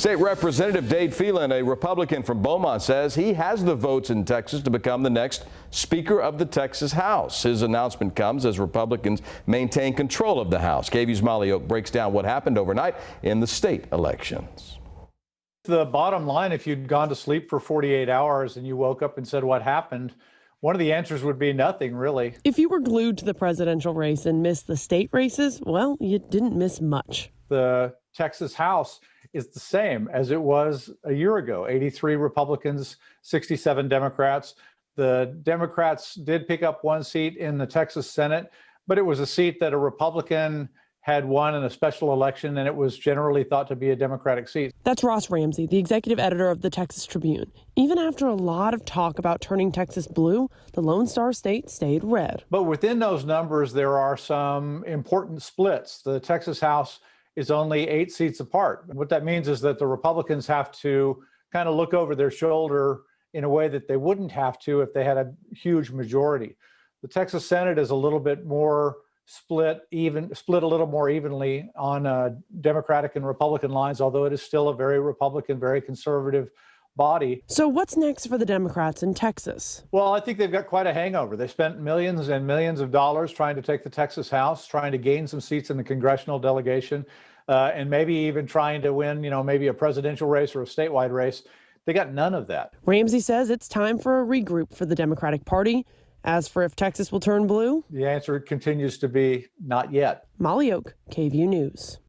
State Representative Dade Phelan, a Republican from Beaumont, says he has the votes in Texas to become the next Speaker of the Texas House. His announcement comes as Republicans maintain control of the House. KVUE's Molly Oak breaks down what happened overnight in the state elections. The bottom line, if you'd gone to sleep for 48 hours and you woke up and said what happened, one of the answers would be nothing, really. If you were glued to the presidential race and missed the state races, well, you didn't miss much. The Texas House is the same as it was a year ago. 83 Republicans, 67 Democrats. The Democrats did pick up one seat in the Texas Senate, but it was a seat that a Republican had won in a special election, and it was generally thought to be a Democratic seat. That's Ross Ramsey, the executive editor of the Texas Tribune. Even after a lot of talk about turning Texas blue, the Lone Star State stayed red. But within those numbers, there are some important splits. The Texas House is only 8 seats apart. What that means is that the Republicans have to kind of look over their shoulder in a way that they wouldn't have to if they had a huge majority. The Texas Senate is a little bit more split a little more evenly on Democratic and Republican lines, although it is still a very Republican, very conservative body. So what's next for the Democrats in Texas? Well, I think they've got quite a hangover. They spent millions and millions of dollars trying to take the Texas House, trying to gain some seats in the congressional delegation, and maybe even trying to win, maybe a presidential race or a statewide race. They got none of that. Ramsey says it's time for a regroup for the Democratic Party. As for if Texas will turn blue, the answer continues to be not yet. Molly Oak, KVUE News.